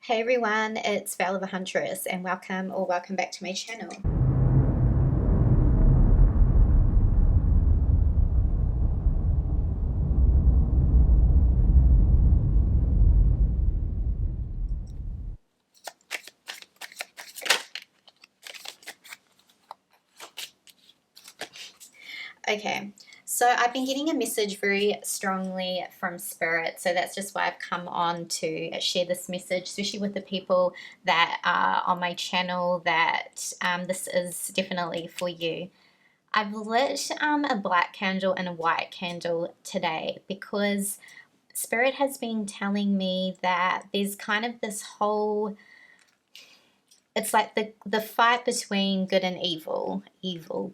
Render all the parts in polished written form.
Hey everyone, it's Veil of Huntress and welcome back to my channel. Okay, so I've been getting a message very strongly from Spirit, so that's just why I've come on to share this message, especially with the people that are on my channel, that this is definitely for you. I've lit a black candle and a white candle today because Spirit has been telling me that there's kind of this whole, it's like the fight between good and evil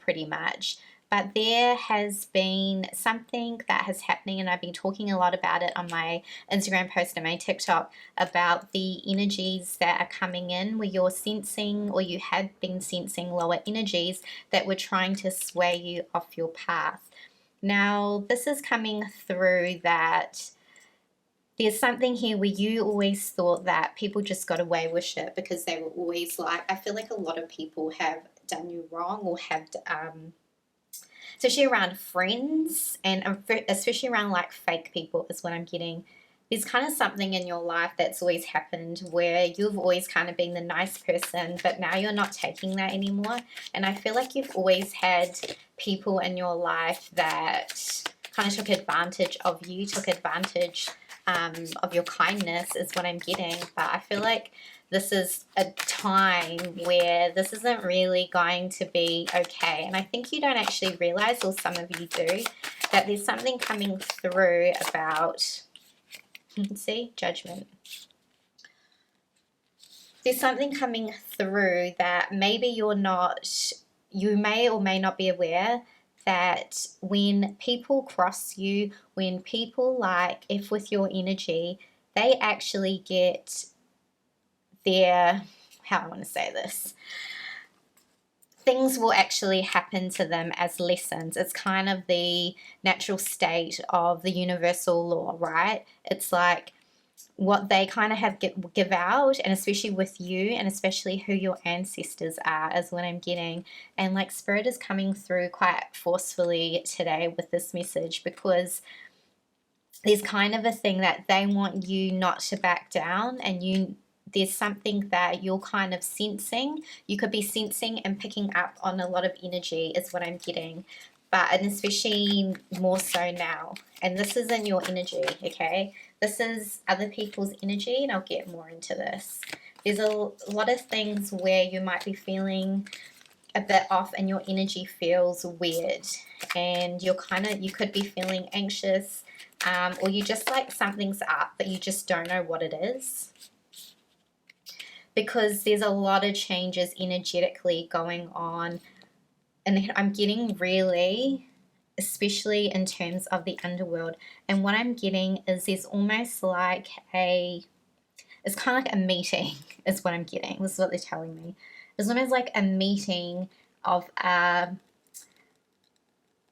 pretty much. But there has been something that has happening, and I've been talking a lot about it on my Instagram post and my TikTok about the energies that are coming in where you're sensing, or you had been sensing, lower energies that were trying to sway you off your path. Now, this is coming through that there's something here where you always thought that people just got away with shit because they were always like, I feel like a lot of people have done you wrong, or have especially around friends, and especially around like fake people is what I'm getting. There's kind of something in your life that's always happened where you've always kind of been the nice person, but now you're not taking that anymore. And I feel like you've always had people in your life that kind of took advantage of you, took advantage of your kindness is what I'm getting. But I feel like this is a time where this isn't really going to be okay. And I think you don't actually realize, or some of you do, that there's something coming through about, see, judgment. There's something coming through that maybe you may or may not be aware that when people cross you, when people like F with your energy, they actually get their, how I want to say this, things will actually happen to them as lessons. It's kind of the natural state of the universal law, right? It's like what they kind of have give out, and especially with you, and especially who your ancestors are, is what I'm getting. And like Spirit is coming through quite forcefully today with this message, because there's kind of a thing that they want you not to back down, and there's something that you're kind of sensing. You could be sensing and picking up on a lot of energy is what I'm getting. And especially more so now. And this isn't your energy, okay? This is other people's energy, and I'll get more into this. There's a lot of things where you might be feeling a bit off and your energy feels weird. And you could be feeling anxious, or you just like something's up, but you just don't know what it is. Because there's a lot of changes energetically going on, and I'm getting really, especially in terms of the underworld, and what I'm getting is there's almost like it's kind of like a meeting is what I'm getting. This is what they're telling me. It's almost like a meeting of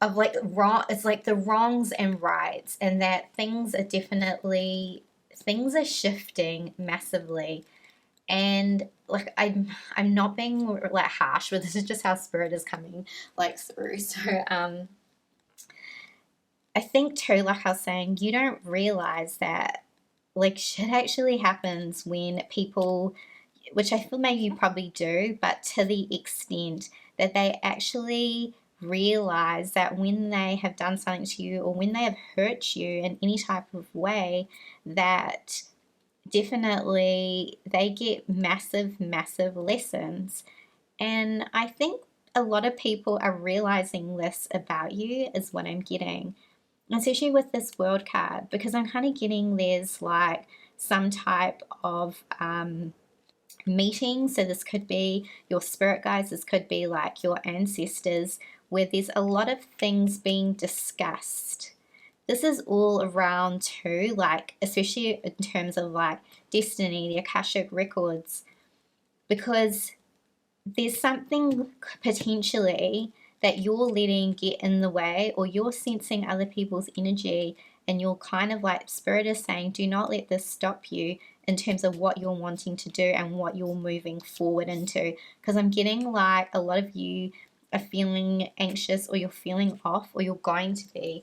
like wrong, it's like the wrongs and rights, and that things are shifting massively. And like I'm not being like harsh, but this is just how Spirit is coming like through. So I think too, like I was saying, you don't realize that like shit actually happens when people, which I feel maybe you probably do, but to the extent that they actually realize that when they have done something to you, or when they have hurt you in any type of way, that definitely they get massive lessons. And I think a lot of people are realizing this about you is what I'm getting, especially with this World card, because I'm kind of getting there's like some type of meeting. So this could be your spirit guides, this could be like your ancestors, where there's a lot of things being discussed. This is all around too, like especially in terms of like destiny, the Akashic records, because there's something potentially that you're letting get in the way, or you're sensing other people's energy, and you're kind of like Spirit is saying, do not let this stop you, in terms of what you're wanting to do and what you're moving forward into. Because I'm getting like a lot of you are feeling anxious, or you're feeling off, or you're going to be,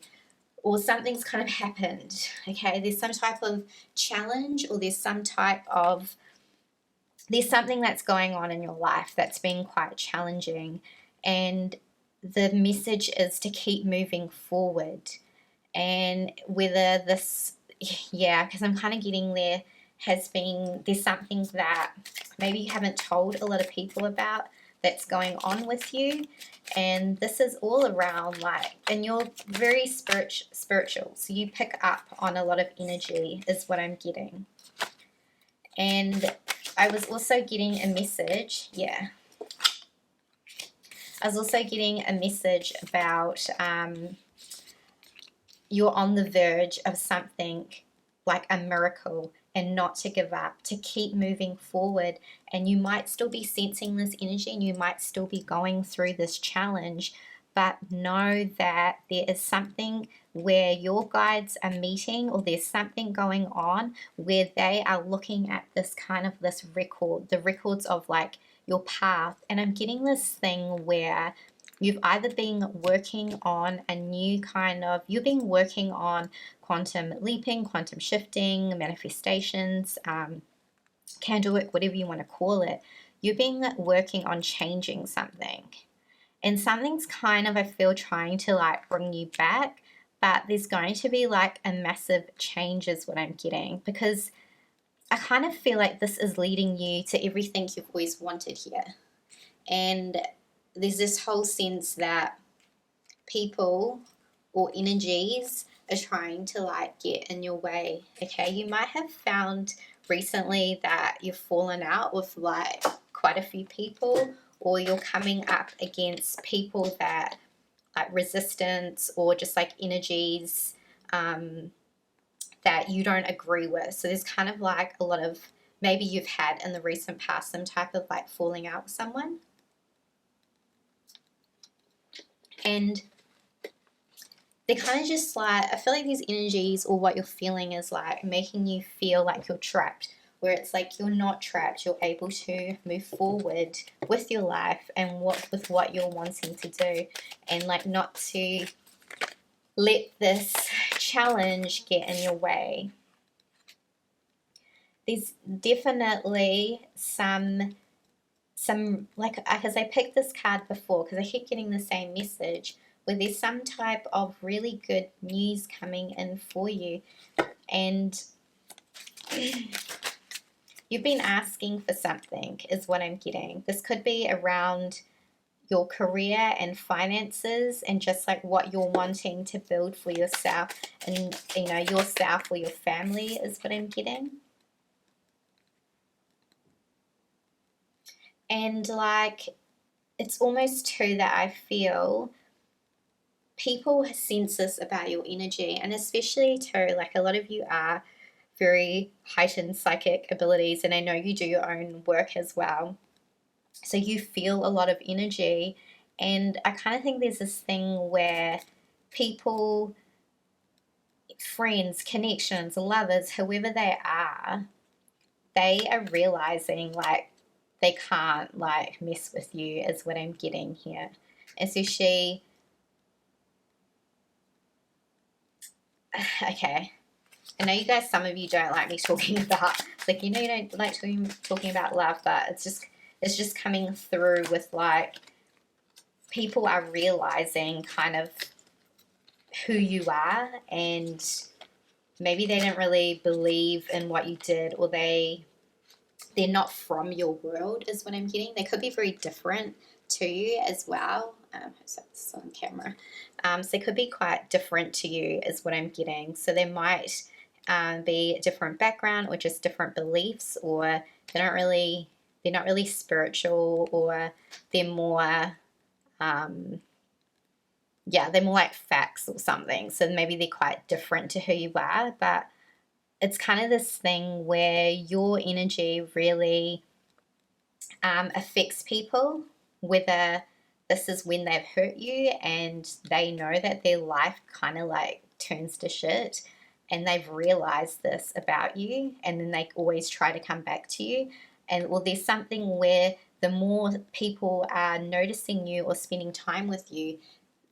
or something's kind of happened. Okay, there's some type of challenge, or there's something that's going on in your life that's been quite challenging, and the message is to keep moving forward. And whether this, yeah, because I'm kind of getting there's something that maybe you haven't told a lot of people about that's going on with you, and this is all around like, and you're very spiritual, so you pick up on a lot of energy is what I'm getting. And I was also getting a message, I was also getting a message about you're on the verge of something like a miracle, and not to give up, to keep moving forward. And you might still be sensing this energy, and you might still be going through this challenge, but know that there is something where your guides are meeting, or there's something going on where they are looking at this kind of this record, the records of like your path. And I'm getting this thing where you've either been working on you've been working on quantum leaping, quantum shifting, manifestations, candle work, whatever you want to call it. You've been working on changing something. And something's kind of, I feel, trying to like bring you back, but there's going to be like a massive change is what I'm getting, because I kind of feel like this is leading you to everything you've always wanted here. And there's this whole sense that people or energies are trying to like get in your way. Okay, you might have found recently that you've fallen out with like quite a few people, or you're coming up against people that like resistance, or just like energies that you don't agree with. So there's kind of like a lot of, maybe you've had in the recent past some type of like falling out with someone. And they're kind of just like, I feel like these energies, or what you're feeling is like making you feel like you're trapped, where it's like you're not trapped. You're able to move forward with your life and with what you're wanting to do, and like not to let this challenge get in your way. There's definitely some like, because I picked this card before because I keep getting the same message, where there's some type of really good news coming in for you, and you've been asking for something is what I'm getting. This could be around your career and finances, and just like what you're wanting to build for yourself, and yourself or your family is what I'm getting. And like, it's almost true that I feel people sense this about your energy, and especially too, like a lot of you are very heightened psychic abilities, and I know you do your own work as well. So you feel a lot of energy, and I kind of think there's this thing where people, friends, connections, lovers, whoever they are realizing like they can't like mess with you is what I'm getting here. And so okay, I know you guys, some of you don't like me talking about, like, you don't like talking about love, but it's just coming through with like, people are realizing kind of who you are, and maybe they didn't really believe in what you did, or they're not from your world is what I'm getting. They could be very different to you as well. So it's on camera. So they could be quite different to you is what I'm getting. So they might be a different background, or just different beliefs, or they're not really spiritual, or they're more they're more like facts or something. So maybe they're quite different to who you are, but it's kind of this thing where your energy really affects people, whether this is when they've hurt you and they know that their life kind of like turns to shit, and they've realized this about you, and then they always try to come back to you. And well, there's something where the more people are noticing you or spending time with you,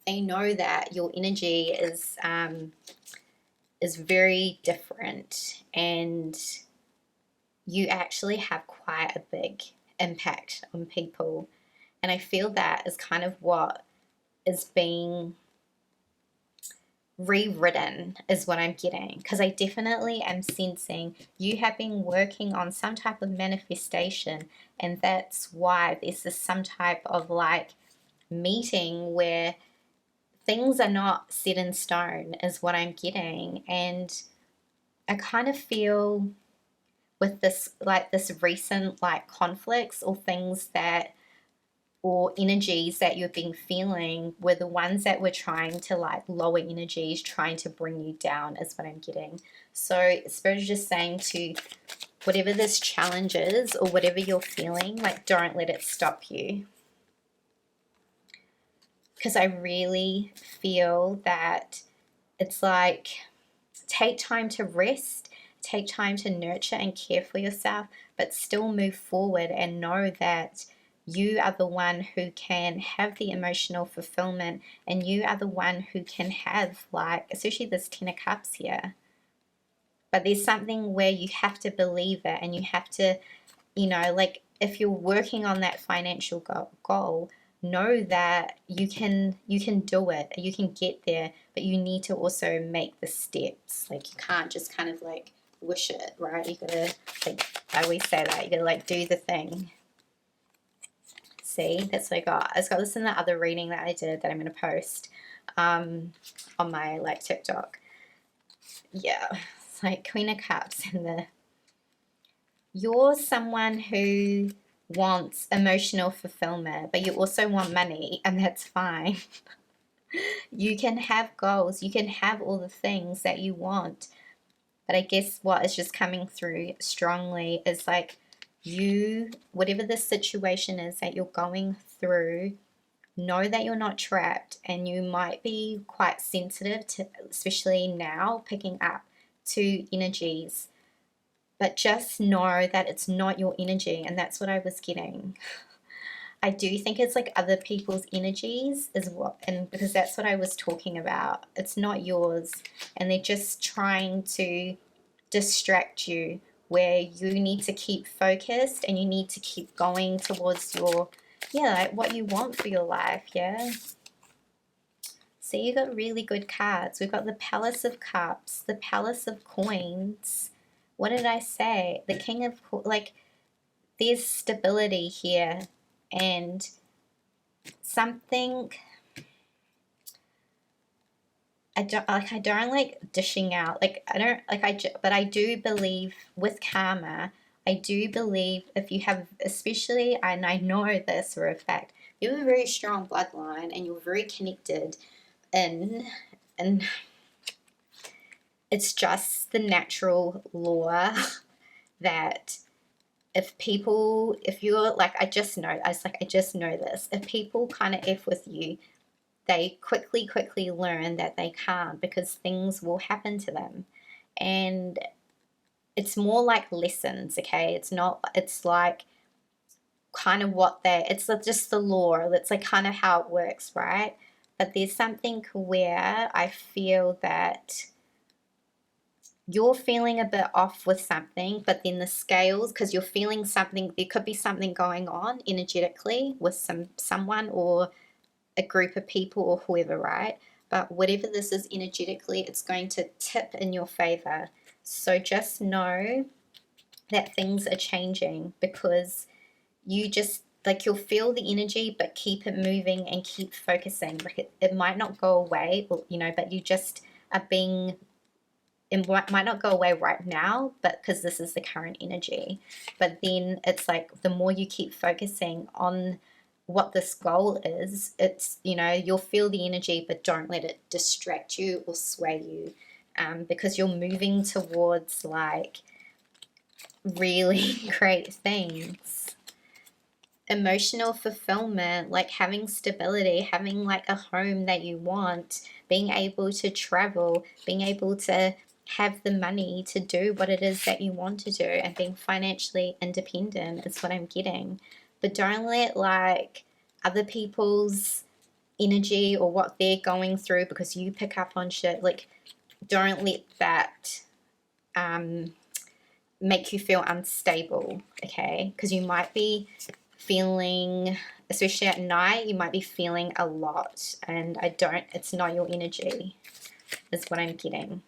they know that your energy is very different, and you actually have quite a big impact on people. And I feel that is kind of what is being rewritten, is what I'm getting, because I definitely am sensing you have been working on some type of manifestation, and that's why there's this some type of like meeting where things are not set in stone, is what I'm getting. And I kind of feel with this, like this recent like conflicts or things that, or energies that you've been feeling, were the ones that were trying to like lower energies, trying to bring you down, is what I'm getting. So Spirit is just saying to whatever this challenge is or whatever you're feeling, like don't let it stop you. Because I really feel that it's like, take time to rest, take time to nurture and care for yourself, but still move forward and know that you are the one who can have the emotional fulfillment, and you are the one who can have, like, especially this 10 of Cups here. But there's something where you have to believe it, and you have to, you know, like if you're working on that financial goal, know that you can do it, you can get there, but you need to also make the steps. Like you can't just kind of like wish it, right? You gotta, like I always say that, you gotta like do the thing. See, that's what I got. I just got this in the other reading that I did that I'm going to post on my like TikTok. Yeah, it's like Queen of Cups, and you're someone who wants emotional fulfillment, but you also want money, and that's fine. You can have goals, you can have all the things that you want, but I guess what is just coming through strongly is like, you, whatever the situation is that you're going through, know that you're not trapped, and you might be quite sensitive to, especially now, picking up to energies, but just know that it's not your energy. And that's what I was getting. I do think it's like other people's energies is what, and because that's what I was talking about, it's not yours, and they're just trying to distract you, where you need to keep focused and you need to keep going towards your, yeah, like what you want for your life. Yeah. So you got really good cards. We've got the Palace of Cups, the Palace of Coins. What did I say? The King of, like, there's stability here, and something, I don't like dishing out, like I don't like, but I do believe with karma, I do believe if you have, especially, and I know this for a fact, you have a very strong bloodline and you're very connected, and it's just the natural law that if you're like, I just know this, if people kind of F with you, they quickly learn that they can't, because things will happen to them. And it's more like lessons, okay? It's like kind of it's just the law. That's like kind of how it works, right? But there's something where I feel that you're feeling a bit off with something, but then the scales, because you're feeling something, there could be something going on energetically with someone or a group of people or whoever, right? But whatever this is energetically, it's going to tip in your favor. So just know that things are changing, because you just, like, you'll feel the energy, but keep it moving and keep focusing. Like it might not go away, you know, but you just are being, it might not go away right now, but because this is the current energy. But then it's like, the more you keep focusing on what this goal is, it's, you know, you'll feel the energy, but don't let it distract you or sway you, because you're moving towards like really great things. Emotional fulfillment, like having stability, having like a home that you want, being able to travel, being able to have the money to do what it is that you want to do, and being financially independent is what I'm getting. But don't let like other people's energy or what they're going through, because you pick up on shit, like don't let that make you feel unstable, okay? Because you might be feeling, especially at night, you might be feeling a lot, and it's not your energy is what I'm getting.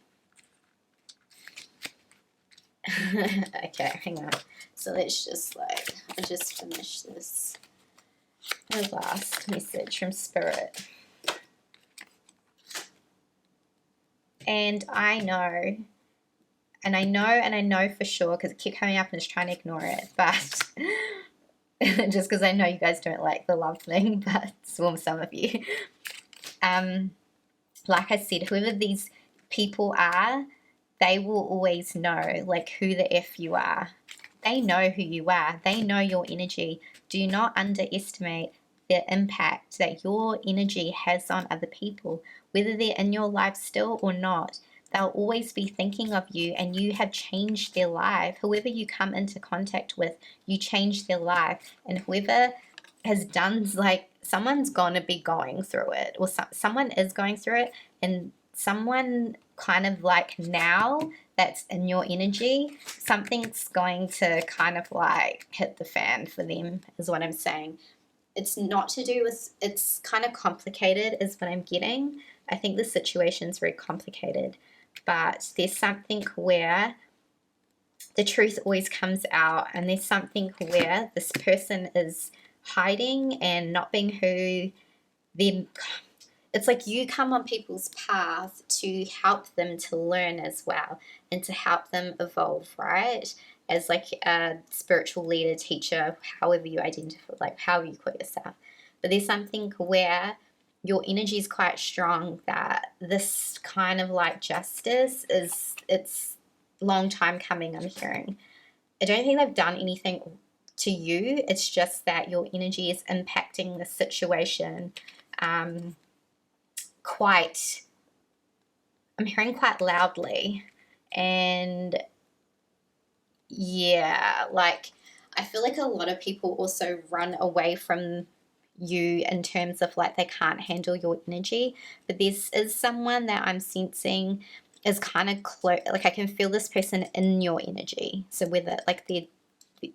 Okay, hang on. So let's just I'll just finish this. The last message from Spirit. And I know for sure, because it kept coming up and I was trying to ignore it, but just because I know you guys don't like the love thing, but well, some of you. Like I said, whoever these people are, they will always know like who the F you are. They know who you are. They know your energy. Do not underestimate the impact that your energy has on other people, whether they're in your life still or not. They'll always be thinking of you, and you have changed their life. Whoever you come into contact with, you change their life. And whoever has done, like, someone's gonna be going through it, or someone is going through it, and someone kind of like now that's in your energy, something's going to kind of like hit the fan for them, is what I'm saying. It's not to do with, it's kind of complicated is what I'm getting. I think the situation's very complicated, but there's something where the truth always comes out, and there's something where this person is hiding and not being who they. It's like you come on people's path to help them to learn as well, and to help them evolve, right? As like a spiritual leader, teacher, however you identify, like however you call yourself. But there's something where your energy is quite strong, that this kind of like justice it's long time coming, I'm hearing. I don't think they've done anything to you. It's just that your energy is impacting the situation quite, I'm hearing quite loudly. And yeah, like I feel like a lot of people also run away from you in terms of like they can't handle your energy. But this is someone that I'm sensing is kind of close, like I can feel this person in your energy. So whether like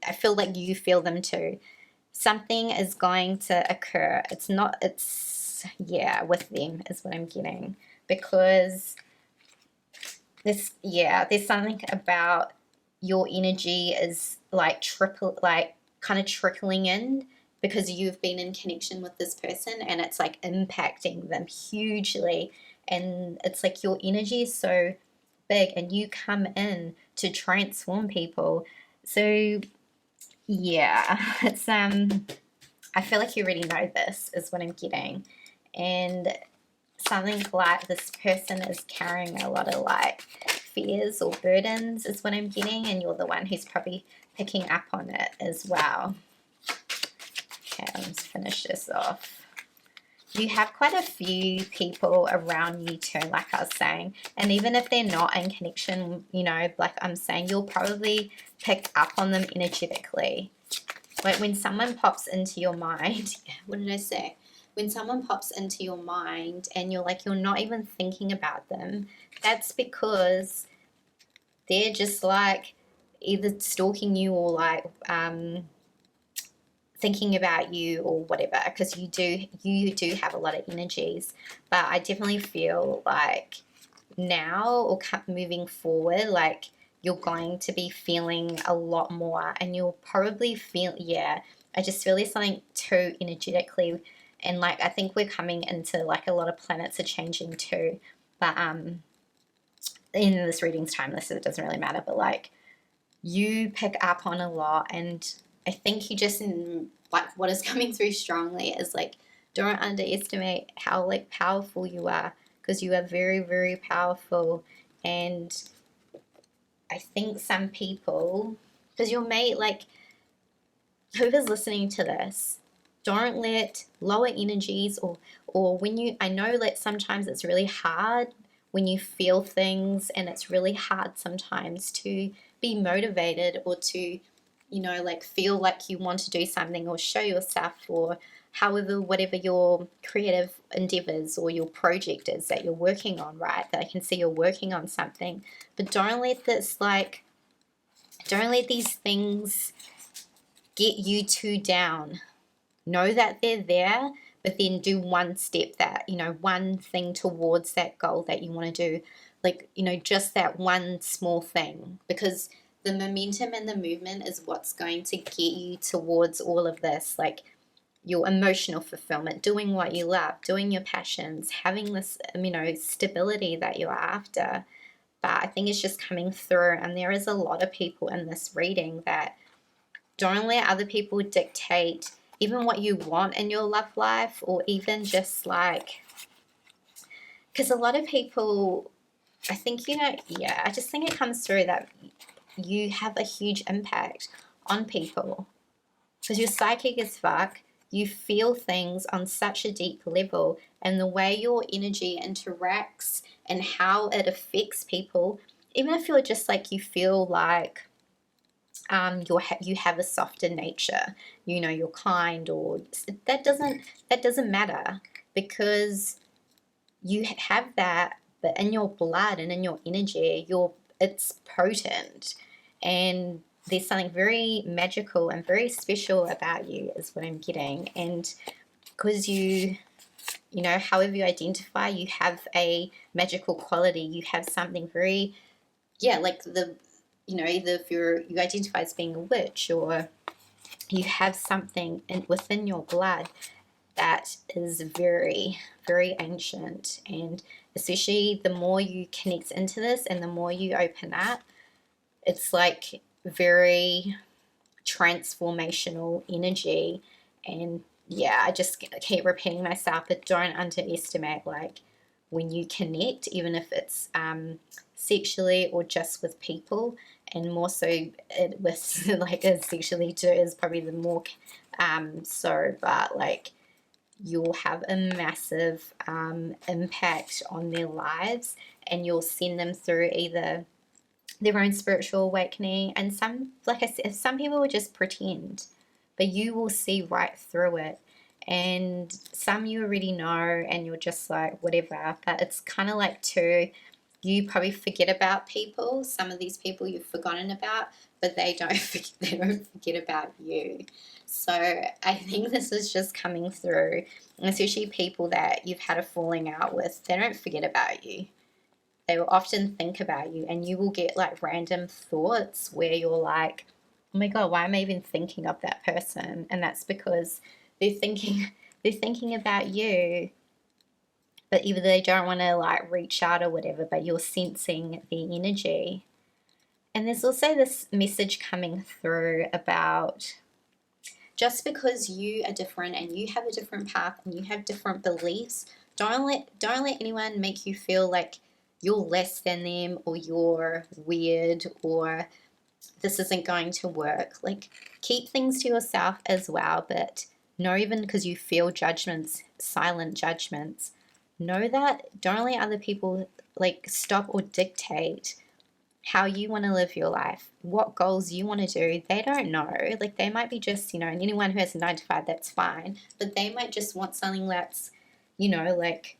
I feel like you feel them too. Something is going to occur. It's with them is what I'm getting, because there's something about your energy is like kind of trickling in, because you've been in connection with this person, and it's like impacting them hugely. And it's like your energy is so big, and you come in to transform people. So yeah, it's I feel like you already know this is what I'm getting. And something like this person is carrying a lot of like fears or burdens is what I'm getting, and you're the one who's probably picking up on it as well. Okay, let's finish this off. You have quite a few people around you too, like I was saying, and even if they're not in connection, you know, like I'm saying, you'll probably pick up on them energetically. Like when someone pops into your mind, what did I say? When someone pops into your mind and you're not even thinking about them, that's because they're just like either stalking you or like thinking about you or whatever, because you do have a lot of energies. But I definitely feel like now or moving forward, like you're going to be feeling a lot more, and you'll probably feel, I just feel there's something too energetically. And like I think we're coming into like a lot of planets are changing too, but in this reading's timeless, so it doesn't really matter. But like you pick up on a lot, and I think you just like what is coming through strongly is like don't underestimate how like powerful you are, because you are very, very powerful. And I think some people, because you're made, like whoever's listening to this, don't let lower energies or when you, I know that sometimes it's really hard when you feel things and it's really hard sometimes to be motivated or to, you know, like feel like you want to do something or show yourself, or however, whatever your creative endeavors or your project is that you're working on, right? That I can see you're working on something, but don't let this, like, don't let these things get you too down. Know that they're there, but then do one step, that, you know, one thing towards that goal that you want to do. Like, you know, just that one small thing, because the momentum and the movement is what's going to get you towards all of this, like your emotional fulfillment, doing what you love, doing your passions, having this, you know, stability that you're after. But I think it's just coming through, and there is a lot of people in this reading that don't let other people dictate even what you want in your love life, or even just like, because a lot of people, I think, you know, yeah, I just think it comes through that you have a huge impact on people, because you're psychic as fuck. You feel things on such a deep level, and the way your energy interacts and how it affects people, even if you're just like, you feel like you have a softer nature, you know, you're kind, or that doesn't matter, because you have that, but in your blood and in your energy, it's potent, and there's something very magical and very special about you, is what I'm getting. And because you know, however you identify, you have a magical quality, you have something very, yeah, like the, you know, either if you identify as being a witch, or you have something within your blood that is very, very ancient. And especially the more you connect into this and the more you open up, it's like very transformational energy. And yeah, I just keep repeating myself, but don't underestimate, like, when you connect, even if it's sexually or just with people, and more so with like sexually too is probably the more so, but like, you'll have a massive impact on their lives, and you'll send them through either their own spiritual awakening, and some, like I said, some people will just pretend, but you will see right through it. And some you already know, and you're just like, whatever. But it's kind of like, too, you probably forget about people. Some of these people you've forgotten about, but they don't forget about you. So I think this is just coming through, especially people that you've had a falling out with. They don't forget about you. They will often think about you, and you will get like random thoughts where you're like, oh my God, why am I even thinking of that person? And that's because they're thinking about you, but either they don't want to like reach out or whatever, but you're sensing the energy. And there's also this message coming through about, just because you are different and you have a different path and you have different beliefs, don't let anyone make you feel like you're less than them, or you're weird, or this isn't going to work. Like, keep things to yourself as well, but know, even because you feel judgments, silent judgments, know that don't let other people like stop or dictate how you want to live your life, what goals you want to do. They don't know. Like, they might be just, you know, and anyone who has a 9 to 5, that's fine, but they might just want something that's, you know, like,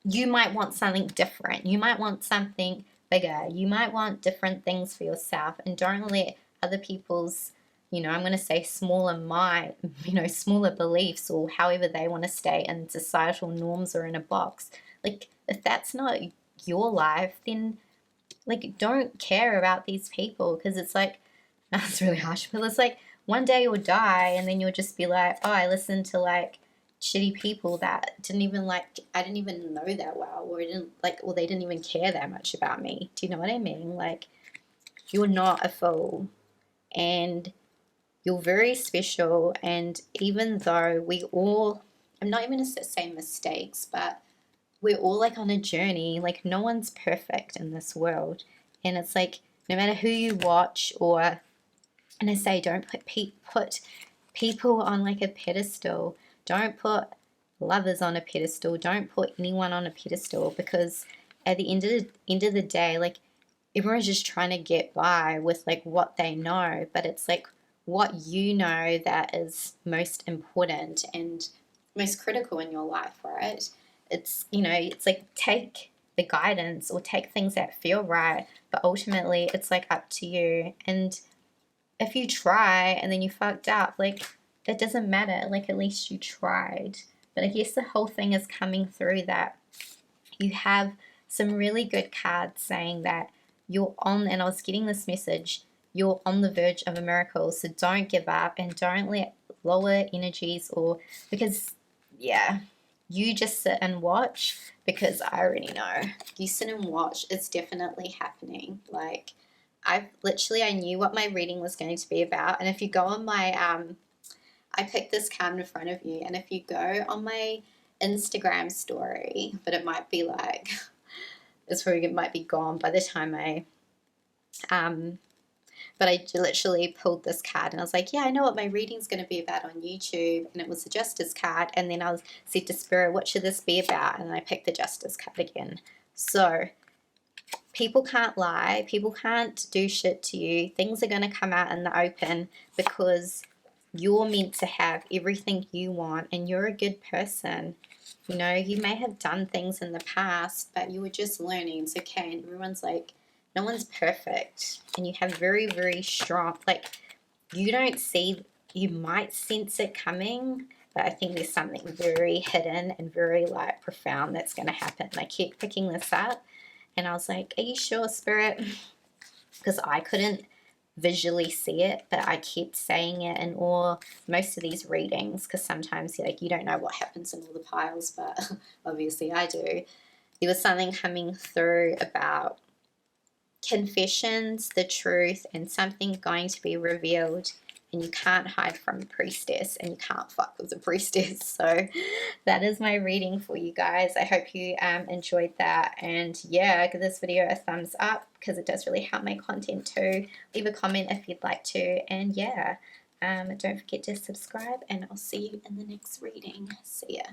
you might want something different. You might want something bigger. You might want different things for yourself, and don't let other people's, you know, I'm going to say smaller beliefs, or however they want to stay in societal norms or in a box. Like, if that's not your life, then like, don't care about these people, because it's like, that's really harsh, but it's like, one day you'll die, and then you'll just be like, oh, I listened to like shitty people that didn't even like, I didn't even know that well, or they didn't even care that much about me. Do you know what I mean? Like, you're not a fool, and you're very special. And even though we all, I'm not even going to say mistakes, but we're all like on a journey. Like, no one's perfect in this world, and it's like, no matter who you watch, or, and I say, don't put people on like a pedestal. Don't put lovers on a pedestal. Don't put anyone on a pedestal, because at the end of the day, like, everyone's just trying to get by with like what they know, but it's like what you know that is most important and most critical in your life, right? It's, you know, it's like take the guidance or take things that feel right, but ultimately it's like up to you. And if you try and then you fucked up, like, that doesn't matter. Like, at least you tried. But I guess the whole thing is coming through that you have some really good cards saying that you're on, and I was getting this message, you're on the verge of a miracle. So don't give up and don't let lower energies, or, because, yeah, you just sit and watch, because I already know. You sit and watch. It's definitely happening. Like, I knew what my reading was going to be about. And if you go on my, I picked this card in front of you, and if you go on my Instagram story, but it might be like, it might be gone by the time but I literally pulled this card and I was like, yeah, I know what my reading's going to be about on YouTube. And it was the Justice card. And then I said to Spirit, what should this be about? And I picked the Justice card again. So people can't lie. People can't do shit to you. Things are going to come out in the open, because you're meant to have everything you want and you're a good person. You know, you may have done things in the past, but you were just learning. It's okay. And everyone's like, no one's perfect. And you have very, very strong, like, you don't see, you might sense it coming, but I think there's something very hidden and very, like, profound that's going to happen. And I kept picking this up and I was like, are you sure, Spirit? Because I couldn't visually see it, but I kept saying it in most of these readings, because sometimes, like, you don't know what happens in all the piles, but obviously I do. There was something coming through about confessions, the truth, and something going to be revealed, and you can't hide from the Priestess, and you can't fuck with the Priestess. So that is my reading for you guys. I hope you enjoyed that, and yeah, give this video a thumbs up, because it does really help my content too. Leave a comment if you'd like to, and yeah, don't forget to subscribe, and I'll see you in the next reading. See ya.